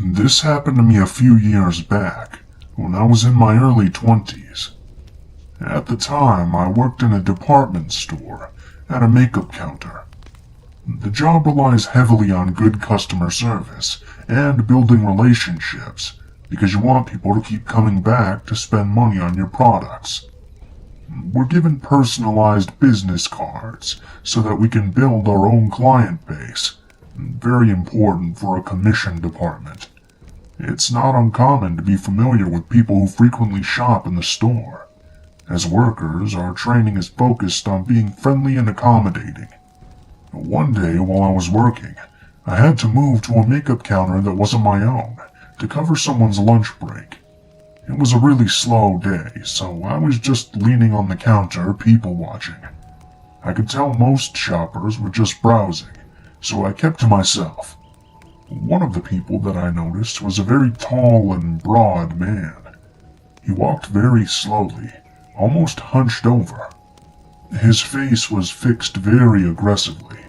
This happened to me a few years back, when I was in my early 20s. At the time, I worked in a department store at a makeup counter. The job relies heavily on good customer service and building relationships because you want people to keep coming back to spend money on your products. We're given personalized business cards so that we can build our own client base. Very important for a commission department. It's not uncommon to be familiar with people who frequently shop in the store. As workers, our training is focused on being friendly and accommodating. One day while I was working, I had to move to a makeup counter that wasn't my own to cover someone's lunch break. It was a really slow day, so I was just leaning on the counter, people watching. I could tell most shoppers were just browsing, so I kept to myself. One of the people that I noticed was a very tall and broad man. He walked very slowly, almost hunched over. His face was fixed very aggressively,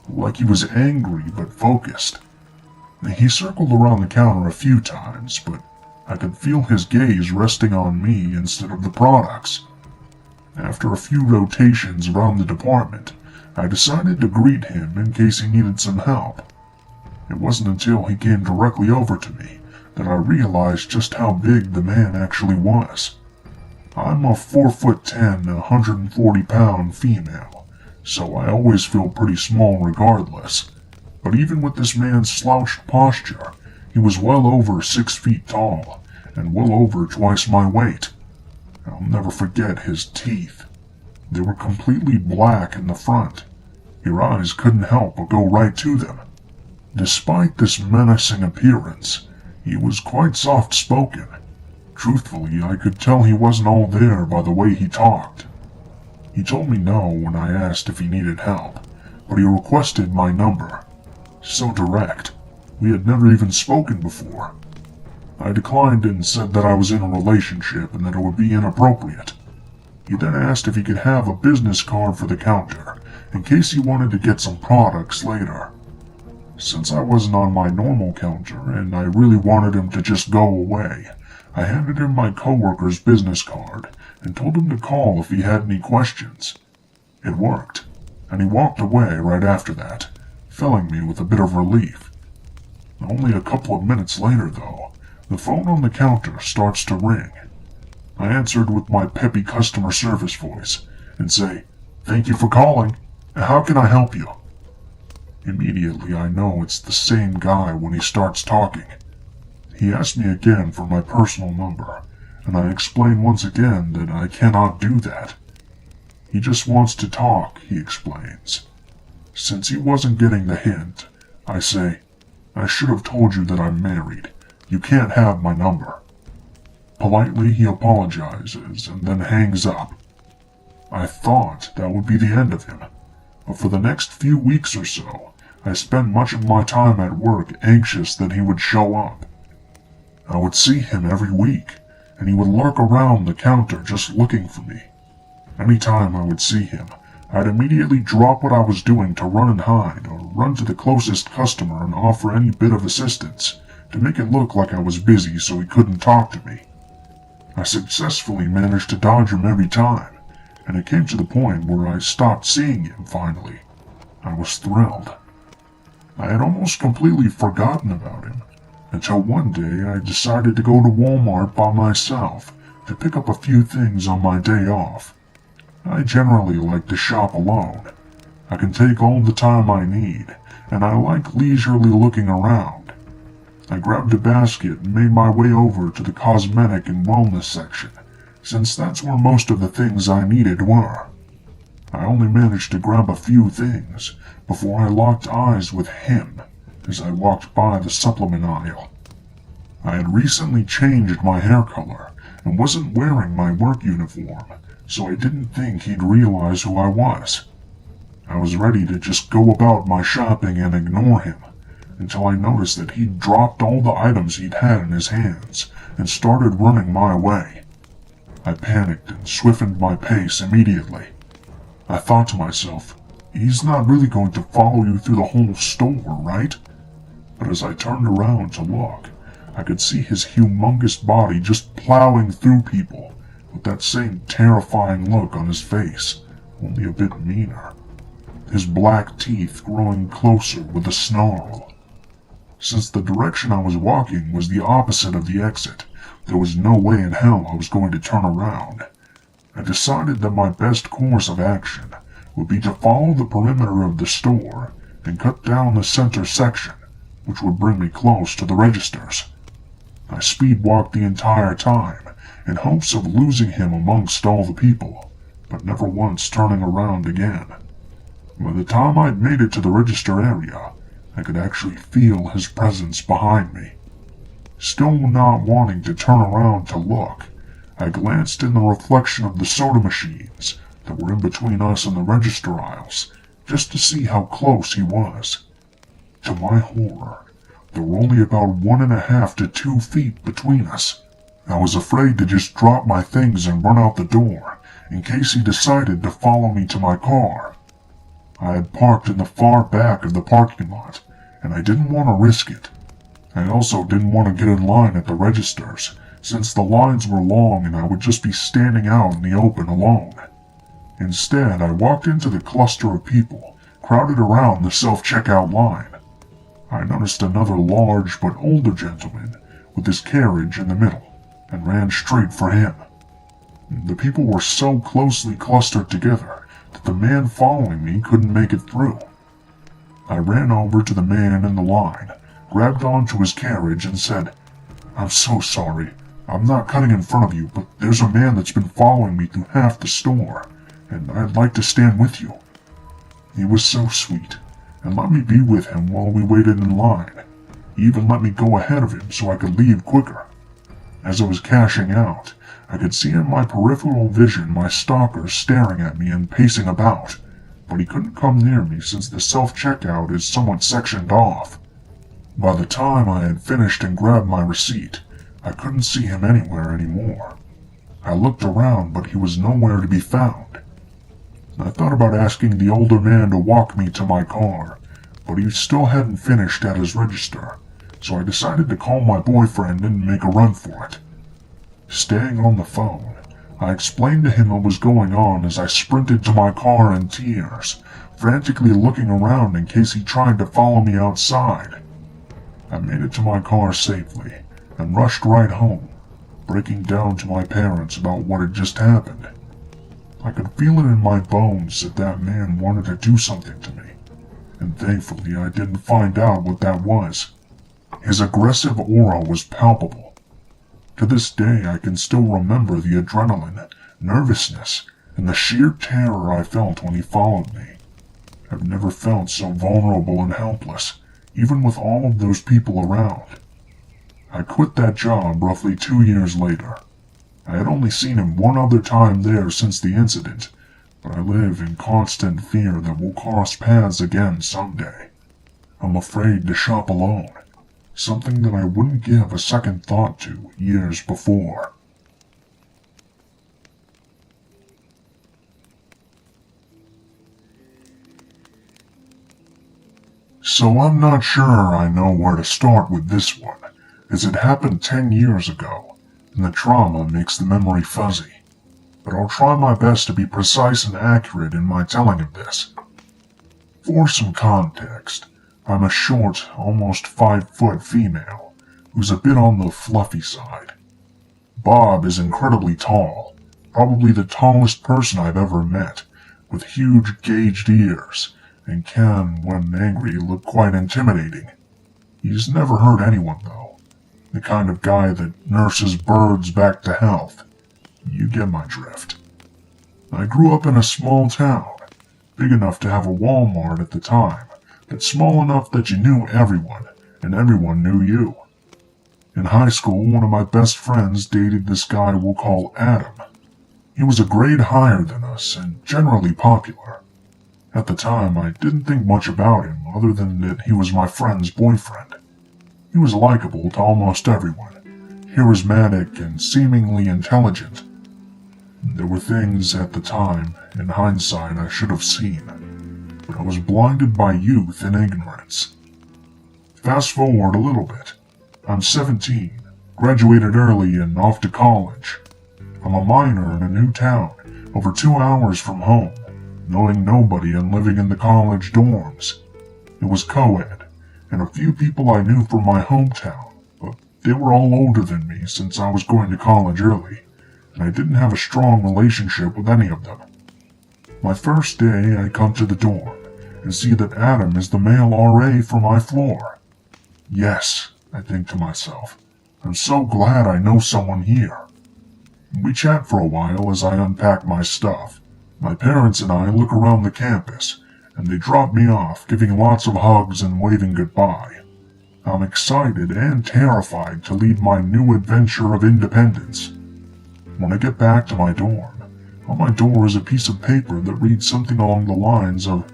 like he was angry but focused. He circled around the counter a few times, but I could feel his gaze resting on me instead of the products. After a few rotations around the department, I decided to greet him in case he needed some help. It wasn't until he came directly over to me that I realized just how big the man actually was. I'm a 4'10", 140-pound female, so I always feel pretty small regardless. But even with this man's slouched posture, he was well over 6 feet tall, and well over twice my weight. I'll never forget his teeth. They were completely black in the front. Your eyes couldn't help but go right to them. Despite this menacing appearance, he was quite soft-spoken. Truthfully, I could tell he wasn't all there by the way he talked. He told me no when I asked if he needed help, but he requested my number. So direct. We had never even spoken before. I declined and said that I was in a relationship and that it would be inappropriate. He then asked if he could have a business card for the counter, in case he wanted to get some products later. Since I wasn't on my normal counter and I really wanted him to just go away, I handed him my coworker's business card and told him to call if he had any questions. It worked, and he walked away right after that, filling me with a bit of relief. Only a couple of minutes later, though, the phone on the counter starts to ring. I answered with my peppy customer service voice and say, "Thank you for calling. How can I help you?" Immediately I know it's the same guy when he starts talking. He asked me again for my personal number, and I explain once again that I cannot do that. He just wants to talk, he explains. Since he wasn't getting the hint, I say, "I should have told you that I'm married. You can't have my number." Politely he apologizes and then hangs up. I thought that would be the end of him, but for the next few weeks or so, I spent much of my time at work anxious that he would show up. I would see him every week, and he would lurk around the counter just looking for me. Anytime I would see him, I'd immediately drop what I was doing to run and hide or run to the closest customer and offer any bit of assistance to make it look like I was busy so he couldn't talk to me. I successfully managed to dodge him every time, and it came to the point where I stopped seeing him finally. I was thrilled. I had almost completely forgotten about him, until one day I decided to go to Walmart by myself to pick up a few things on my day off. I generally like to shop alone. I can take all the time I need, and I like leisurely looking around. I grabbed a basket and made my way over to the cosmetic and wellness section, since that's where most of the things I needed were. I only managed to grab a few things before I locked eyes with him as I walked by the supplement aisle. I had recently changed my hair color and wasn't wearing my work uniform, so I didn't think he'd realize who I was. I was ready to just go about my shopping and ignore him, until I noticed that he'd dropped all the items he'd had in his hands and started running my way. I panicked and stiffened my pace immediately. I thought to myself, he's not really going to follow you through the whole store, right? But as I turned around to look, I could see his humongous body just plowing through people, with that same terrifying look on his face, only a bit meaner. His black teeth growing closer with a snarl. Since the direction I was walking was the opposite of the exit, there was no way in hell I was going to turn around. I decided that my best course of action would be to follow the perimeter of the store and cut down the center section, which would bring me close to the registers. I speed-walked the entire time, in hopes of losing him amongst all the people, but never once turning around again. By the time I'd made it to the register area, I could actually feel his presence behind me. Still not wanting to turn around to look, I glanced in the reflection of the soda machines that were in between us and the register aisles, just to see how close he was. To my horror, there were only about 1.5 to 2 feet between us. I was afraid to just drop my things and run out the door, in case he decided to follow me to my car. I had parked in the far back of the parking lot, and I didn't want to risk it. I also didn't want to get in line at the registers, since the lines were long and I would just be standing out in the open alone. Instead, I walked into the cluster of people crowded around the self-checkout line. I noticed another large but older gentleman with his carriage in the middle, and ran straight for him. The people were so closely clustered together that the man following me couldn't make it through. I ran over to the man in the line, grabbed onto his carriage and said, "I'm so sorry. I'm not cutting in front of you, but there's a man that's been following me through half the store, and I'd like to stand with you." He was so sweet, and let me be with him while we waited in line. He even let me go ahead of him so I could leave quicker. As I was cashing out, I could see in my peripheral vision my stalker staring at me and pacing about, but he couldn't come near me since the self-checkout is somewhat sectioned off. By the time I had finished and grabbed my receipt, I couldn't see him anywhere anymore. I looked around, but he was nowhere to be found. I thought about asking the older man to walk me to my car, but he still hadn't finished at his register, so I decided to call my boyfriend and make a run for it. Staying on the phone, I explained to him what was going on as I sprinted to my car in tears, frantically looking around in case he tried to follow me outside. I made it to my car safely and rushed right home, breaking down to my parents about what had just happened. I could feel it in my bones that that man wanted to do something to me, and thankfully I didn't find out what that was. His aggressive aura was palpable. To this day I can still remember the adrenaline, nervousness, and the sheer terror I felt when he followed me. I've never felt so vulnerable and helpless, even with all of those people around. I quit that job roughly 2 years later. I had only seen him one other time there since the incident, but I live in constant fear that we'll cross paths again someday. I'm afraid to shop alone, something that I wouldn't give a second thought to years before. So I'm not sure I know where to start with this one, as it happened 10 years ago, and the trauma makes the memory fuzzy. But I'll try my best to be precise and accurate in my telling of this. For some context, I'm a short, almost 5-foot female, who's a bit on the fluffy side. Bob is incredibly tall, probably the tallest person I've ever met, with huge gauged ears, and can, when angry, look quite intimidating. He's never hurt anyone, though. The kind of guy that nurses birds back to health. You get my drift. I grew up in a small town, big enough to have a Walmart at the time, but small enough that you knew everyone, and everyone knew you. In high school, one of my best friends dated this guy we'll call Adam. He was a grade higher than us, and generally popular. At the time, I didn't think much about him, other than that he was my friend's boyfriend. He was likable to almost everyone, charismatic and seemingly intelligent. There were things at the time, in hindsight, I should have seen, but I was blinded by youth and ignorance. Fast forward a little bit. I'm 17, graduated early and off to college. I'm a minor in a new town, over 2 hours from home, knowing nobody and living in the college dorms. It was co-ed, and a few people I knew from my hometown, but they were all older than me since I was going to college early, and I didn't have a strong relationship with any of them. My first day, I come to the dorm and see that Adam is the male RA for my floor. Yes, I think to myself, I'm so glad I know someone here. We chat for a while as I unpack my stuff. My parents and I look around the campus, and they drop me off, giving lots of hugs and waving goodbye. I'm excited and terrified to lead my new adventure of independence. When I get back to my dorm, on my door is a piece of paper that reads something along the lines of,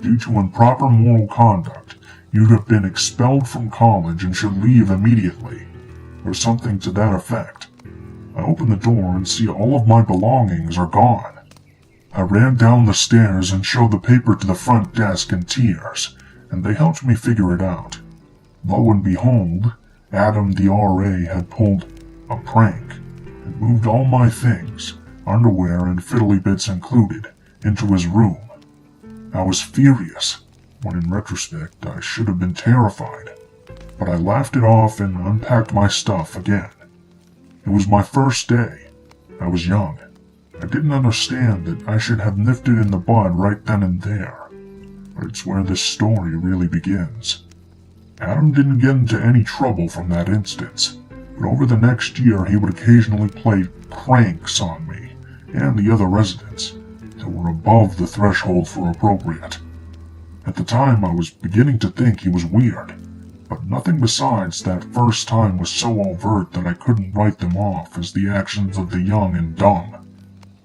"Due to improper moral conduct, you'd have been expelled from college and should leave immediately," or something to that effect. I open the door and see all of my belongings are gone. I ran down the stairs and showed the paper to the front desk in tears, and they helped me figure it out. Lo and behold, Adam the RA had pulled a prank and moved all my things, underwear and fiddly bits included, into his room. I was furious, when in retrospect I should have been terrified, but I laughed it off and unpacked my stuff again. It was my first day. I was young. I didn't understand that I should have nipped it in the bud right then and there, but it's where this story really begins. Adam didn't get into any trouble from that instance, but over the next year he would occasionally play pranks on me and the other residents that were above the threshold for appropriate. At the time I was beginning to think he was weird, but nothing besides that first time was so overt that I couldn't write them off as the actions of the young and dumb.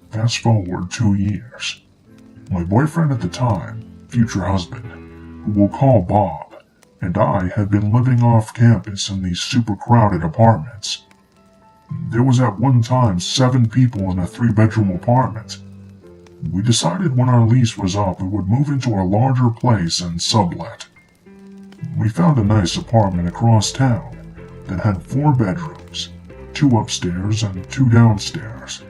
Fast forward 2 years. My boyfriend at the time, future husband, who we'll call Bob, and I had been living off campus in these super crowded apartments. There was at one time 7 people in a 3-bedroom apartment. We decided when our lease was up we would move into a larger place and sublet. We found a nice apartment across town that had 4 bedrooms, 2 upstairs and 2 downstairs.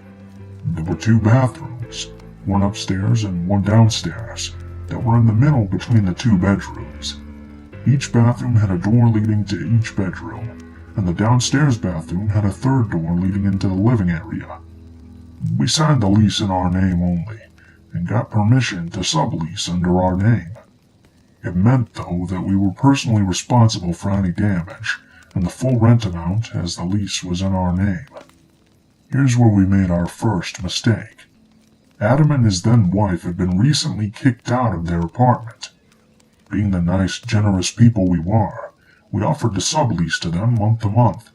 There were 2 bathrooms, 1 upstairs and 1 downstairs, that were in the middle between the 2 bedrooms. Each bathroom had a door leading to each bedroom, and the downstairs bathroom had a 3rd door leading into the living area. We signed the lease in our name only, and got permission to sublease under our name. It meant, though, that we were personally responsible for any damage, and the full rent amount, as the lease was in our name. Here's where we made our first mistake. Adam and his then-wife had been recently kicked out of their apartment. Being the nice, generous people we were, we offered to sublease to them month to month.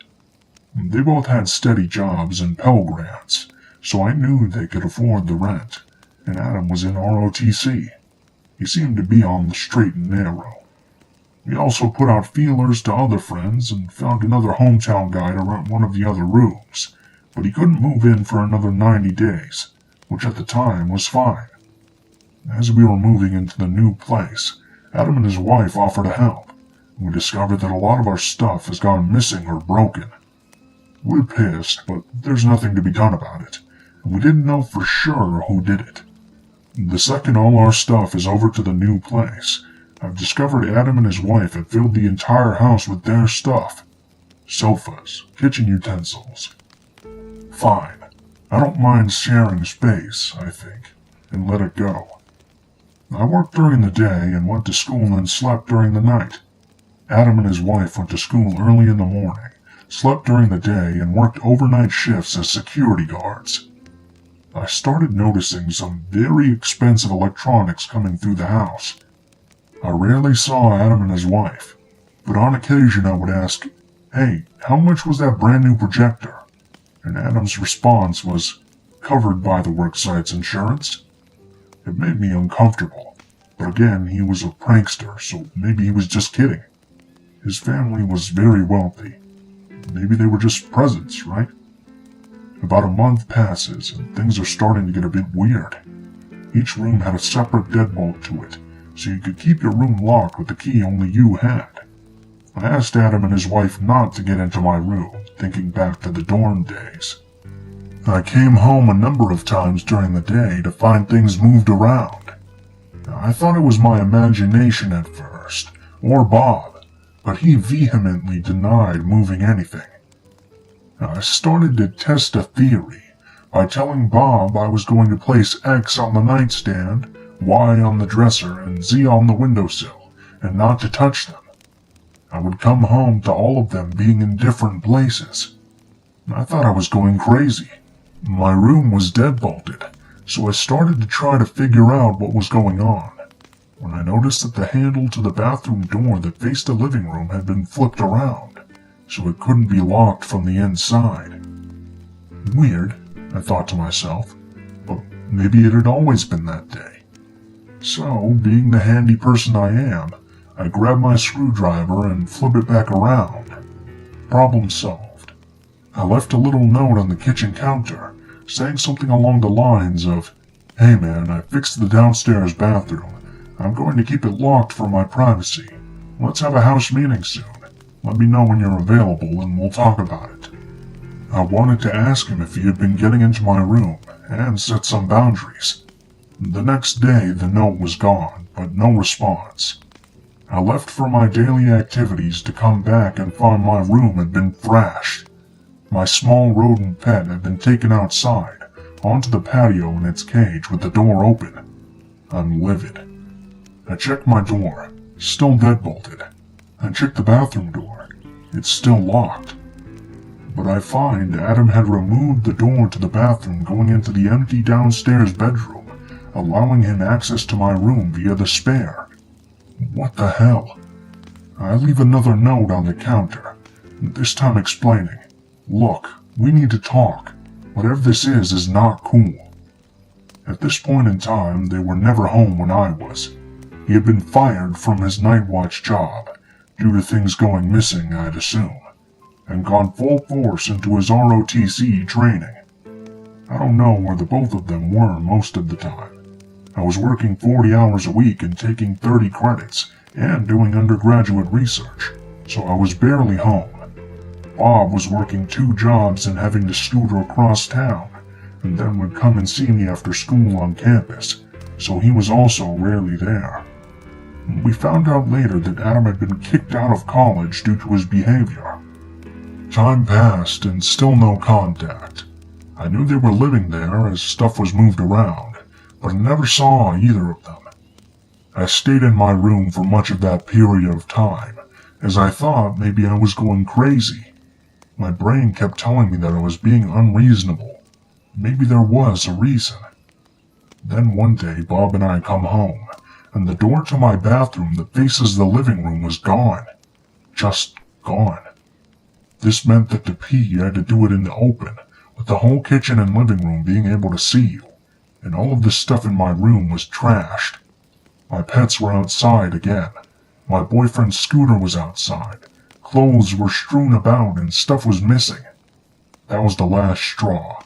They both had steady jobs and Pell Grants, so I knew they could afford the rent, and Adam was in ROTC. He seemed to be on the straight and narrow. We also put out feelers to other friends and found another hometown guy to rent one of the other rooms, but he couldn't move in for another 90 days, which at the time was fine. As we were moving into the new place, Adam and his wife offered to help, and we discovered that a lot of our stuff has gone missing or broken. We're pissed, but there's nothing to be done about it, and we didn't know for sure who did it. The second all our stuff is over to the new place, I've discovered Adam and his wife had filled the entire house with their stuff. Sofas, kitchen utensils. Fine, I don't mind sharing space, I think, and let it go. I worked during the day and went to school and slept during the night. Adam and his wife went to school early in the morning, slept during the day, and worked overnight shifts as security guards. I started noticing some very expensive electronics coming through the house. I rarely saw Adam and his wife, but on occasion I would ask, "Hey, how much was that brand new projector?" And Adam's response was, "Covered by the worksite's insurance." It made me uncomfortable, but again, he was a prankster, so maybe he was just kidding. His family was very wealthy. Maybe they were just presents, right? About a month passes, and things are starting to get a bit weird. Each room had a separate deadbolt to it, so you could keep your room locked with the key only you had. I asked Adam and his wife not to get into my room, thinking back to the dorm days. I came home a number of times during the day to find things moved around. I thought it was my imagination at first, or Bob, but he vehemently denied moving anything. I started to test a theory by telling Bob I was going to place X on the nightstand, Y on the dresser, and Z on the windowsill, and not to touch them. I would come home to all of them being in different places. I thought I was going crazy. My room was deadbolted, so I started to try to figure out what was going on, when I noticed that the handle to the bathroom door that faced the living room had been flipped around, so it couldn't be locked from the inside. Weird, I thought to myself, but maybe it had always been that day. So, being the handy person I am, I grabbed my screwdriver and flipped it back around. Problem solved. I left a little note on the kitchen counter, saying something along the lines of, "Hey man, I fixed the downstairs bathroom. I'm going to keep it locked for my privacy. Let's have a house meeting soon. Let me know when you're available and we'll talk about it." I wanted to ask him if he had been getting into my room and set some boundaries. The next day the note was gone, but no response. I left for my daily activities to come back and find my room had been thrashed. My small rodent pet had been taken outside, onto the patio in its cage with the door open. I'm livid. I checked my door, still deadbolted. I checked the bathroom door. It's still locked. But I find Adam had removed the door to the bathroom going into the empty downstairs bedroom, allowing him access to my room via the spare. What the hell? I leave another note on the counter, this time explaining, "Look, we need to talk. Whatever this is not cool." At this point in time, they were never home when I was. He had been fired from his night watch job, due to things going missing, I'd assume, and gone full force into his ROTC training. I don't know where the both of them were most of the time. I was working 40 hours a week and taking 30 credits, and doing undergraduate research, so I was barely home. Bob was working 2 jobs and having to scooter across town, and then would come and see me after school on campus, so he was also rarely there. We found out later that Adam had been kicked out of college due to his behavior. Time passed and still no contact. I knew they were living there as stuff was moved around, but I never saw either of them. I stayed in my room for much of that period of time, as I thought maybe I was going crazy. My brain kept telling me that I was being unreasonable. Maybe there was a reason. Then one day Bob and I come home, and the door to my bathroom that faces the living room was gone. Just gone. This meant that to pee you had to do it in the open, with the whole kitchen and living room being able to see you, and all of the stuff in my room was trashed. My pets were outside again. My boyfriend's scooter was outside. Clothes were strewn about and stuff was missing. That was the last straw.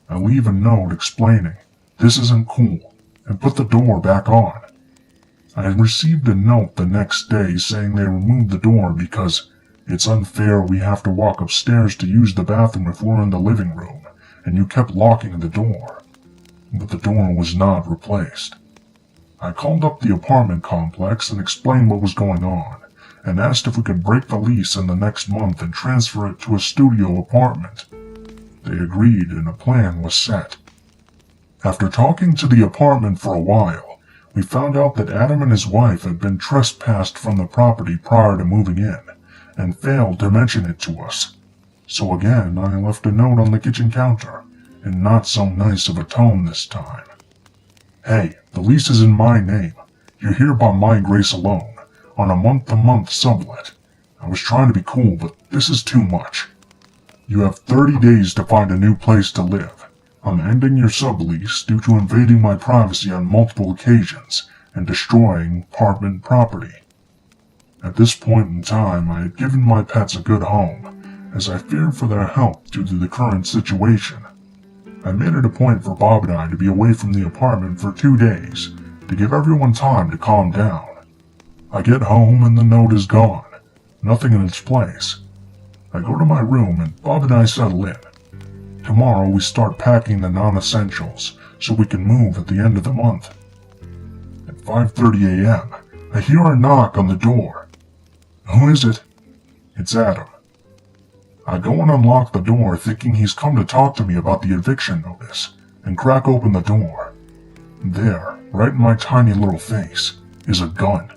I leave a note explaining, "This isn't cool," and put the door back on. I received a note the next day saying they removed the door because it's unfair we have to walk upstairs to use the bathroom if we're in the living room, and you kept locking the door. But the door was not replaced. I called up the apartment complex and explained what was going on, and asked if we could break the lease in the next month and transfer it to a studio apartment. They agreed and a plan was set. After talking to the apartment for a while, we found out that Adam and his wife had been trespassed from the property prior to moving in, and failed to mention it to us. So again, I left a note on the kitchen counter, in not so nice of a tone this time. "Hey, the lease is in my name. You're here by my grace alone, on a month-to-month sublet. I was trying to be cool, but this is too much. You have 30 days to find a new place to live. I'm ending your sublease due to invading my privacy on multiple occasions and destroying apartment property." At this point in time, I had given my pets a good home, as I feared for their health due to the current situation. I made it a point for Bob and I to be away from the apartment for 2 days, to give everyone time to calm down. I get home and the note is gone. nothing in its place. I go to my room and Bob and I settle in. Tomorrow we start packing the non-essentials so we can move at the end of the month. At 5:30 a.m., I hear a knock on the door. Who is it? It's Adam. I go and unlock the door thinking he's come to talk to me about the eviction notice, and crack open the door. There, right in my tiny little face, is a gun.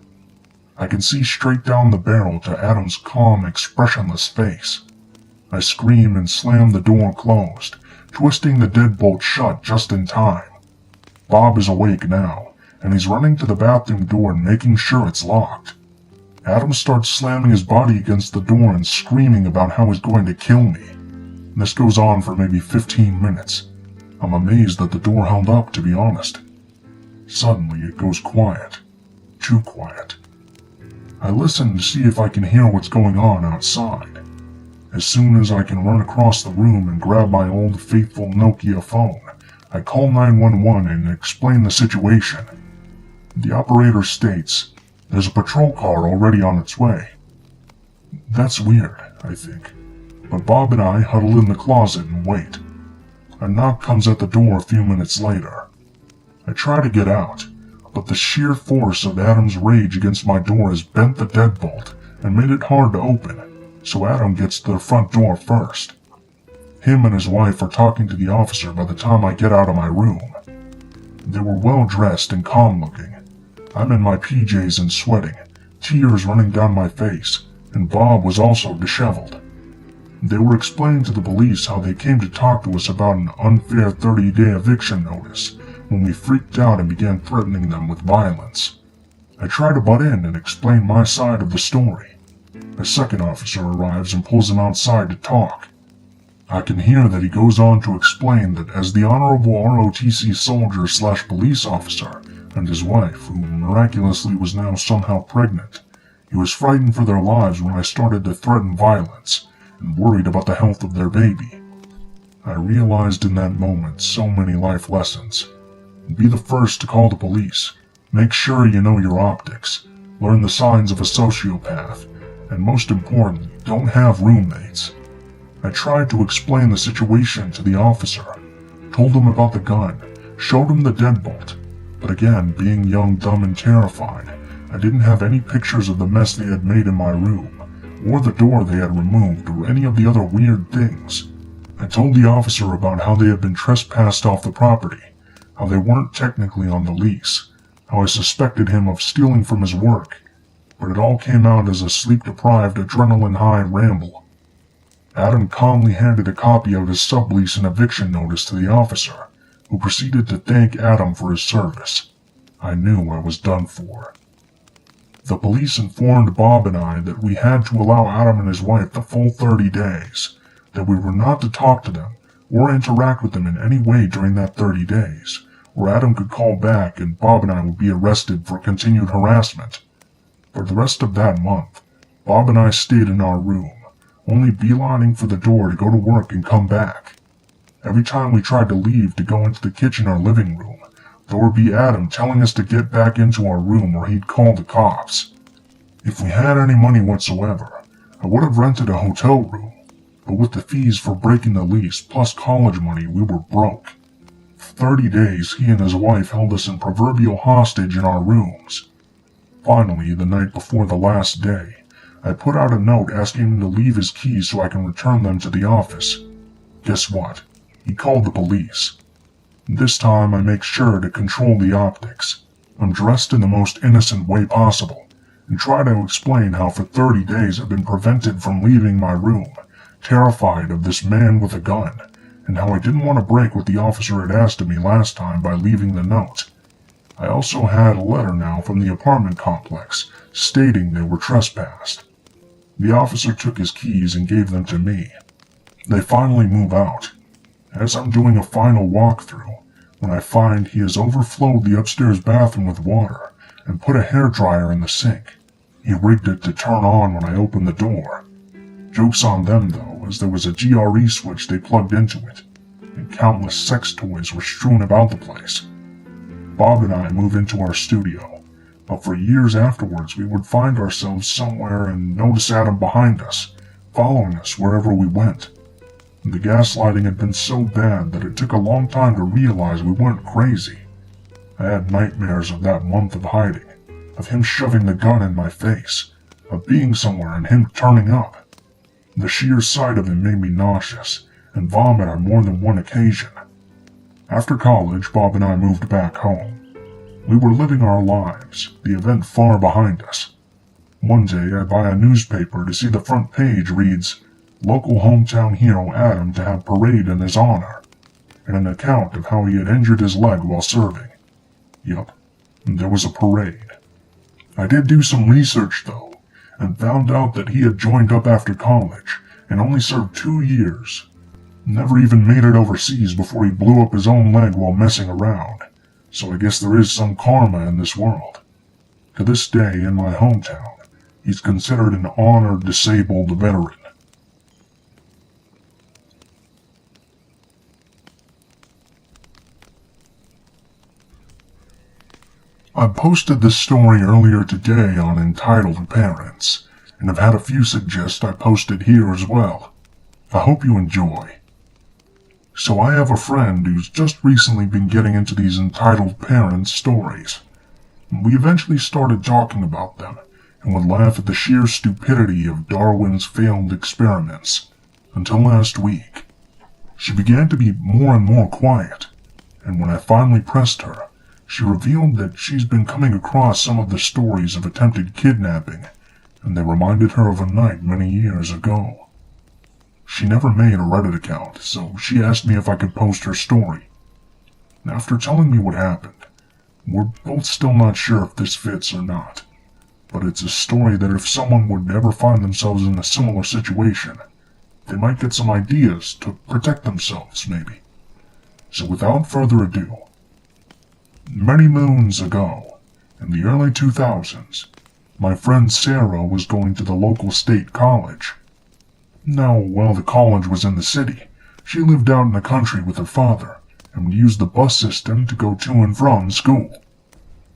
I can see straight down the barrel to Adam's calm, expressionless face. I scream and slam the door closed, twisting the deadbolt shut just in time. Bob is awake now, and he's running to the bathroom door and making sure it's locked. Adam starts slamming his body against the door and screaming about how he's going to kill me. This goes on for maybe 15 minutes. I'm amazed that the door held up, to be honest. Suddenly it goes quiet. Too quiet. I listen to see if I can hear what's going on outside. As soon as I can run across the room and grab my old faithful Nokia phone, I call 911 and explain the situation. The operator states, "There's a patrol car already on its way." That's weird, I think, but Bob and I huddle in the closet and wait. A knock comes at the door a few minutes later. I try to get out, but the sheer force of Adam's rage against my door has bent the deadbolt and made it hard to open, so Adam gets to the front door first. Him and his wife are talking to the officer by the time I get out of my room. They were well dressed and calm looking. I'm in my PJs and sweating, tears running down my face, and Bob was also disheveled. They were explaining to the police how they came to talk to us about an unfair 30-day eviction notice when we freaked out and began threatening them with violence. I try to butt in and explain my side of the story. A second officer arrives and pulls him outside to talk. I can hear that he goes on to explain that as the honorable ROTC soldier/police officer and his wife, who miraculously was now somehow pregnant, he was frightened for their lives when I started to threaten violence and worried about the health of their baby. I realized in that moment so many life lessons. Be the first to call the police. Make sure you know your optics. Learn the signs of a sociopath. And most importantly, don't have roommates. I tried to explain the situation to the officer. Told him about the gun. Showed him the deadbolt. But again, being young, dumb, and terrified, I didn't have any pictures of the mess they had made in my room, or the door they had removed, or any of the other weird things. I told the officer about how they had been trespassed off the property, how they weren't technically on the lease, how I suspected him of stealing from his work, but it all came out as a sleep-deprived, adrenaline-high ramble. Adam calmly handed a copy of his sublease and eviction notice to the officer, who proceeded to thank Adam for his service. I knew I was done for. The police informed Bob and I that we had to allow Adam and his wife the full 30 days, that we were not to talk to them or interact with them in any way during that 30 days, or Adam could call back and Bob and I would be arrested for continued harassment. For the rest of that month, Bob and I stayed in our room, only beelining for the door to go to work and come back. Every time we tried to leave to go into the kitchen or living room, there would be Adam telling us to get back into our room or he'd call the cops. If we had any money whatsoever, I would have rented a hotel room, but with the fees for breaking the lease plus college money, we were broke. For 30 days, he and his wife held us in proverbial hostage in our rooms. Finally, the night before the last day, I put out a note asking him to leave his keys so I can return them to the office. Guess what? He called the police. This time I make sure to control the optics. I'm dressed in the most innocent way possible, and try to explain how for 30 days I've been prevented from leaving my room, terrified of this man with a gun, and how I didn't want to break what the officer had asked of me last time by leaving the note. I also had a letter now from the apartment complex, stating they were trespassed. The officer took his keys and gave them to me. They finally move out. As I'm doing a final walkthrough, when I find he has overflowed the upstairs bathroom with water and put a hairdryer in the sink. He rigged it to turn on when I opened the door. Joke's on them though, as there was a GRE switch they plugged into it, and countless sex toys were strewn about the place. Bob and I move into our studio, but for years afterwards we would find ourselves somewhere and notice Adam behind us, following us wherever we went. The gaslighting had been so bad that it took a long time to realize we weren't crazy. I had nightmares of that month of hiding, of him shoving the gun in my face, of being somewhere and him turning up. The sheer sight of him made me nauseous, and vomit on more than one occasion. After college, Bob and I moved back home. We were living our lives, the event far behind us. One day I buy a newspaper to see the front page reads, "Local hometown hero Adam to have parade in his honor," and an account of how he had injured his leg while serving. Yup, there was a parade. I did do some research though, and found out that he had joined up after college, and only served 2 years. Never even made it overseas before he blew up his own leg while messing around, so I guess there is some karma in this world. To this day, in my hometown, he's considered an honored disabled veteran. I posted this story earlier today on Entitled Parents, and have had a few suggest I post it here as well. I hope you enjoy. So I have a friend who's just recently been getting into these entitled parents stories. We eventually started talking about them, and would laugh at the sheer stupidity of Darwin's failed experiments, until last week. She began to be more and more quiet, and when I finally pressed her, she revealed that she's been coming across some of the stories of attempted kidnapping, and they reminded her of a night many years ago. She never made a Reddit account, so she asked me if I could post her story. After telling me what happened, we're both still not sure if this fits or not, but it's a story that if someone would ever find themselves in a similar situation, they might get some ideas to protect themselves, maybe. So without further ado, many moons ago, in the early 2000s, my friend Sarah was going to the local state college. Now, while the college was in the city, she lived out in the country with her father, and would use the bus system to go to and from school.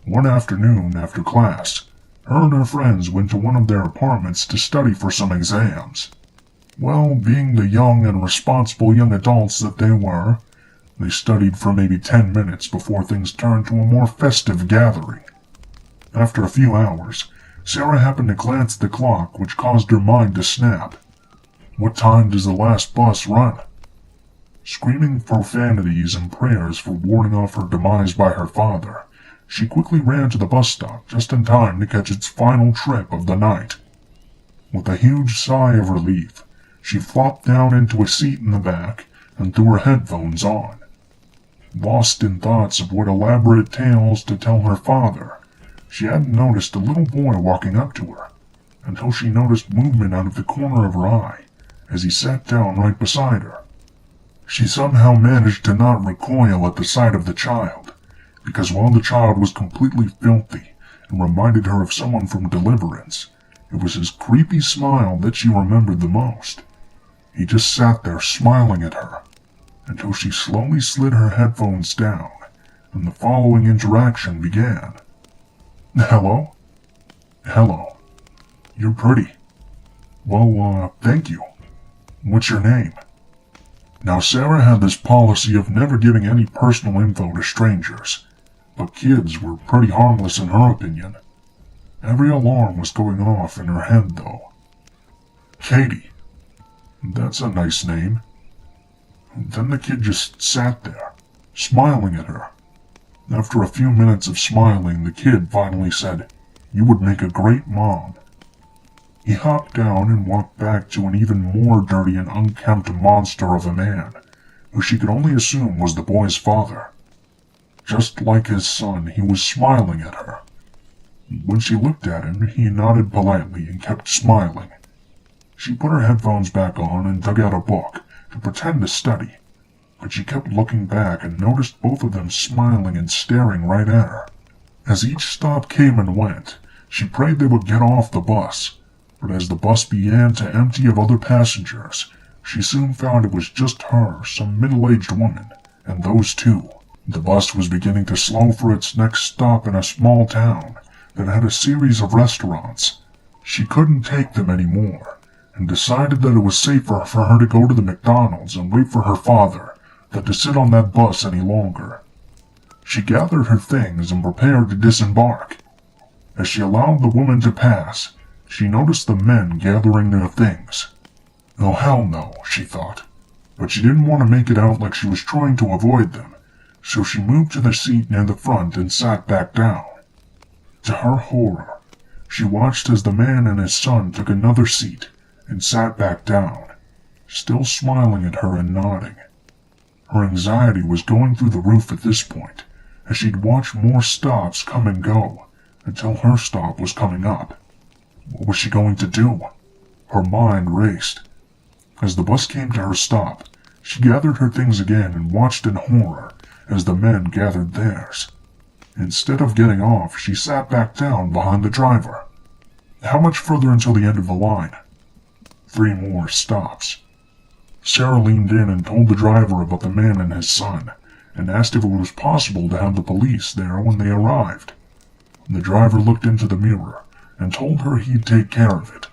One afternoon, after class, her and her friends went to one of their apartments to study for some exams. Well, being the young and responsible young adults that they were, they studied for maybe 10 minutes before things turned to a more festive gathering. After a few hours, Sarah happened to glance at the clock, which caused her mind to snap. What time does the last bus run? Screaming profanities and prayers for warding off her demise by her father, she quickly ran to the bus stop just in time to catch its final trip of the night. With a huge sigh of relief, she flopped down into a seat in the back and threw her headphones on. Lost in thoughts of what elaborate tales to tell her father, she hadn't noticed a little boy walking up to her, until she noticed movement out of the corner of her eye, as he sat down right beside her. She somehow managed to not recoil at the sight of the child, because while the child was completely filthy and reminded her of someone from Deliverance, it was his creepy smile that she remembered the most. He just sat there smiling at her, until she slowly slid her headphones down, and the following interaction began. "Hello? Hello. You're pretty. Well, thank you. What's your name?" Now, Sarah had this policy of never giving any personal info to strangers, but kids were pretty harmless in her opinion. Every alarm was going off in her head, though. "Katie. That's a nice name." Then the kid just sat there, smiling at her. After a few minutes of smiling, the kid finally said, "You would make a great mom." He hopped down and walked back to an even more dirty and unkempt monster of a man, who she could only assume was the boy's father. Just like his son, he was smiling at her. When she looked at him, he nodded politely and kept smiling. She put her headphones back on and dug out a book to pretend to study, but she kept looking back and noticed both of them smiling and staring right at her. As each stop came and went, she prayed they would get off the bus, but as the bus began to empty of other passengers, she soon found it was just her, some middle-aged woman, and those two. The bus was beginning to slow for its next stop in a small town that had a series of restaurants. She couldn't take them anymore, and decided that it was safer for her to go to the McDonald's and wait for her father than to sit on that bus any longer. She gathered her things and prepared to disembark. As she allowed the woman to pass, she noticed the men gathering their things. Oh, hell no, she thought, but she didn't want to make it out like she was trying to avoid them, so she moved to the seat near the front and sat back down. To her horror, she watched as the man and his son took another seat and sat back down, still smiling at her and nodding. Her anxiety was going through the roof at this point, as she'd watched more stops come and go until her stop was coming up. What was she going to do? Her mind raced. As the bus came to her stop, she gathered her things again and watched in horror as the men gathered theirs. Instead of getting off, she sat back down behind the driver. How much further until the end of the line? 3 more stops. Sarah leaned in and told the driver about the man and his son, and asked if it was possible to have the police there when they arrived. The driver looked into the mirror and told her he'd take care of it.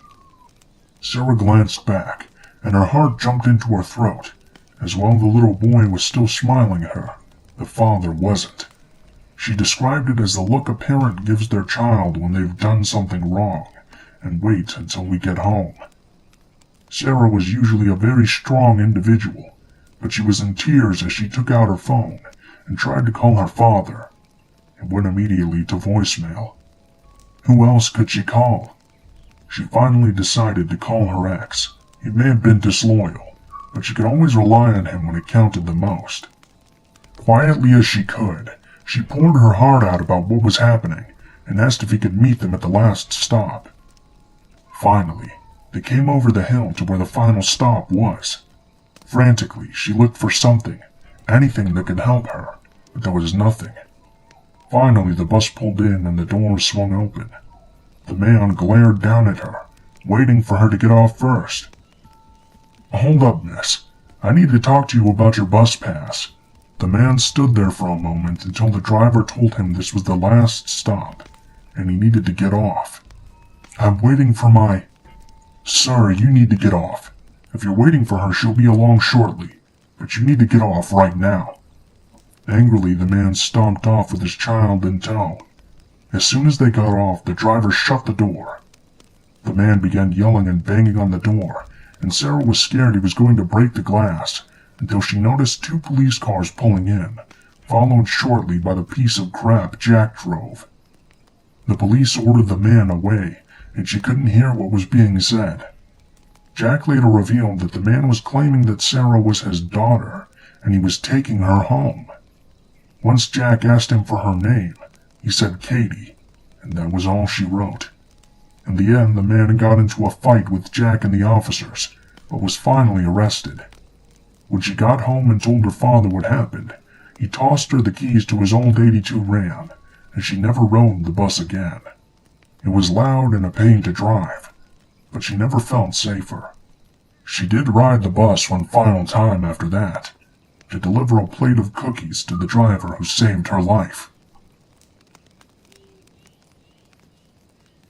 Sarah glanced back, and her heart jumped into her throat, as while the little boy was still smiling at her, the father wasn't. She described it as the look a parent gives their child when they've done something wrong, and wait until we get home. Sarah was usually a very strong individual, but she was in tears as she took out her phone and tried to call her father. It went immediately to voicemail. Who else could she call? She finally decided to call her ex. He may have been disloyal, but she could always rely on him when it counted the most. Quietly as she could, she poured her heart out about what was happening and asked if he could meet them at the last stop. Finally, they came over the hill to where the final stop was. Frantically, she looked for something, anything that could help her, but there was nothing. Finally, the bus pulled in and the doors swung open. The man glared down at her, waiting for her to get off first. Hold up, miss. I need to talk to you about your bus pass. The man stood there for a moment until the driver told him this was the last stop, and he needed to get off. I'm waiting for my... Sir, you need to get off. If you're waiting for her, she'll be along shortly, but you need to get off right now. Angrily, the man stomped off with his child in tow. As soon as they got off, the driver shut the door. The man began yelling and banging on the door, and Sarah was scared he was going to break the glass, until she noticed 2 police cars pulling in, followed shortly by the piece of crap Jack drove. The police ordered the man away, and she couldn't hear what was being said. Jack later revealed that the man was claiming that Sarah was his daughter, and he was taking her home. Once Jack asked him for her name, he said Katie, and that was all she wrote. In the end, the man got into a fight with Jack and the officers, but was finally arrested. When she got home and told her father what happened, he tossed her the keys to his old '82 Ram, and she never rode the bus again. It was loud and a pain to drive, but she never felt safer. She did ride the bus one final time after that, to deliver a plate of cookies to the driver who saved her life.